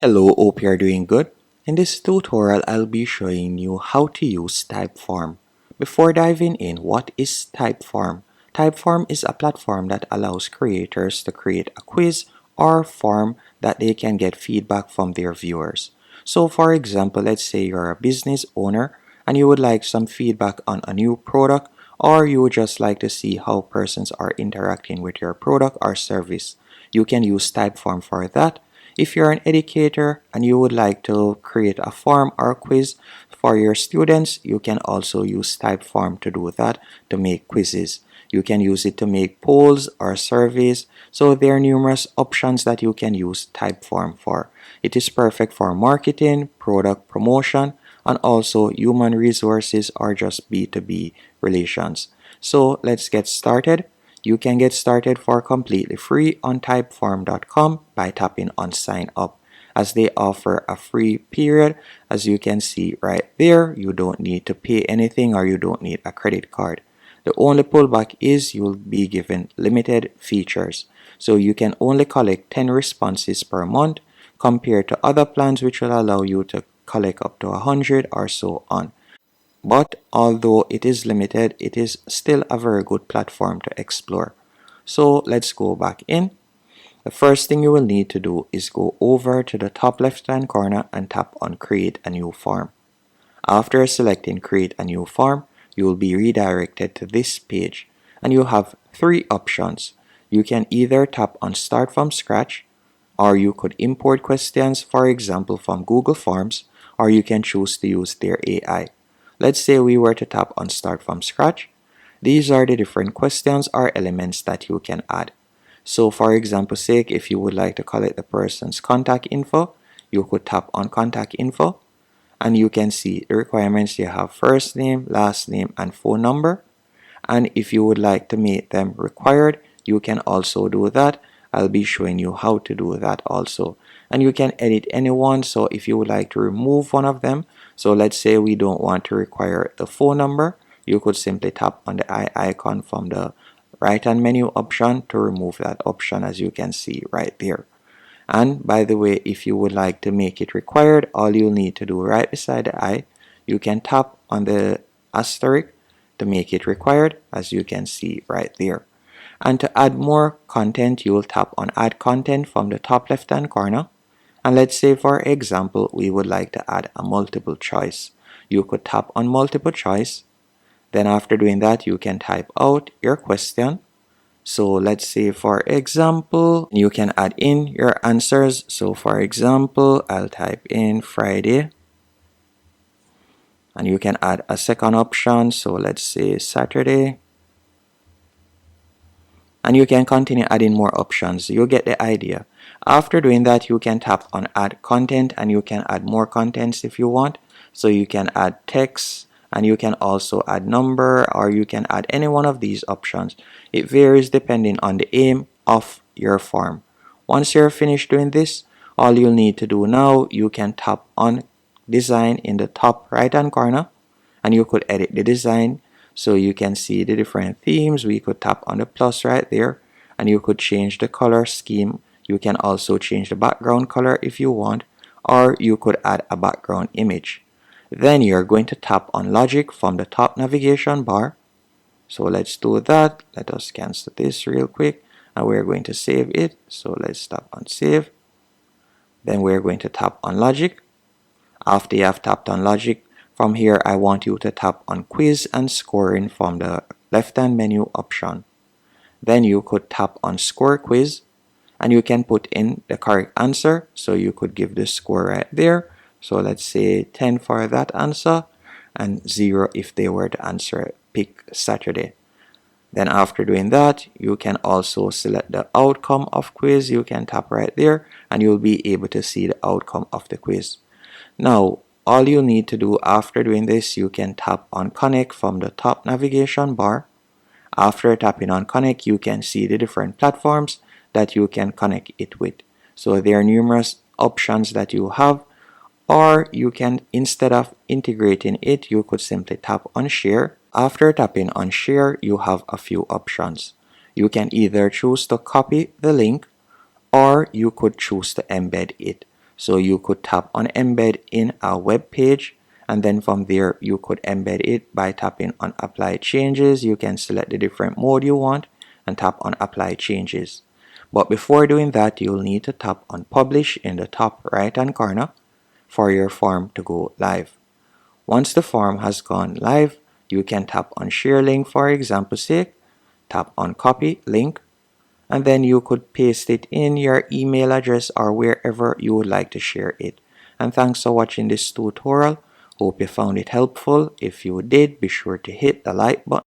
Hello, hope you're doing good. In this tutorial, I'll be showing you how to use Typeform. Before diving in, what is Typeform? Typeform is a platform that allows creators to create a quiz or form that they can get feedback from their viewers. So for example, let's say you're a business owner and you would like some feedback on a new product, or you would just like to see how persons are interacting with your product or service. You can use Typeform for that. If you're an educator and you would like to create a form or quiz for your students, you can also use Typeform to do that, to make quizzes. You can use it to make polls or surveys. So there are numerous options that you can use Typeform for. It is perfect for marketing, product promotion, and also human resources or just B2B relations. So let's get started. You can get started for completely free on typeform.com by tapping on sign up, as they offer a free period. As you can see right there, you don't need to pay anything or you don't need a credit card. The only pullback is you'll be given limited features. So you can only collect 10 responses per month compared to other plans which will allow you to collect up to 100 or so on. But although it is limited, it is still a very good platform to explore. So let's go back in. The first thing you will need to do is go over to the top left hand corner and tap on create a new form. After selecting create a new form, you will be redirected to this page and you have three options. You can either tap on start from scratch, or you could import questions, for example from Google Forms, or you can choose to use their AI. Let's say we were to tap on start from scratch. These are the different questions or elements that you can add. So for example's sake, if you would like to collect the person's contact info, you could tap on contact info and you can see the requirements. You have first name, last name, and phone number. And if you would like to make them required, you can also do that. I'll be showing you how to do that also. And you can edit anyone. So if you would like to remove one of them, so let's say we don't want to require the phone number, you could simply tap on the eye icon from the right hand menu option to remove that option, as you can see right there. And by the way, if you would like to make it required, all you'll need to do right beside the eye, you can tap on the asterisk to make it required, as you can see right there. And to add more content, you will tap on add content from the top left hand corner. And let's say for example, we would like to add a multiple choice. You could tap on multiple choice. Then after doing that, you can type out your question. So let's say for example, you can add in your answers. So for example, I'll type in Friday. And you can add a second option. So let's say Saturday. And you can continue adding more options. You get the idea. After doing that, you can tap on add content and you can add more contents if you want. So you can add text and you can also add number, or you can add any one of these options. It varies depending on the aim of your form. Once you're finished doing this, all you'll need to do now, you can tap on design in the top right hand corner and you could edit the design. So you can see the different themes. We could tap on the plus right there and you could change the color scheme. You can also change the background color if you want, or you could add a background image. Then you're going to tap on logic from the top navigation bar. So let's do that. Let us cancel this real quick and we're going to save it. So let's tap on save. Then we're going to tap on logic. After you have tapped on logic, from here I want you to tap on quiz and scoring from the left hand menu option. Then you could tap on score quiz and you can put in the correct answer. So you could give the score right there. So let's say 10 for that answer and 0 if they were to answer pick Saturday. Then after doing that, you can also select the outcome of quiz. You can tap right there and you'll be able to see the outcome of the quiz. Now, all you need to do after doing this, you can tap on connect from the top navigation bar. After tapping on connect, you can see the different platforms that you can connect it with. So there are numerous options that you have, or you can, instead of integrating it, you could simply tap on share. After tapping on share, you have a few options. You can either choose to copy the link or you could choose to embed it. So you could tap on embed in a web page, and then from there you could embed it by tapping on apply changes. You can select the different mode you want and tap on apply changes. But before doing that, you'll need to tap on publish in the top right hand corner for your form to go live. Once the form has gone live, you can tap on share link for example's sake, tap on copy link, and then you could paste it in your email address or wherever you would like to share it. And thanks for watching this tutorial. Hope you found it helpful. If you did, be sure to hit the like button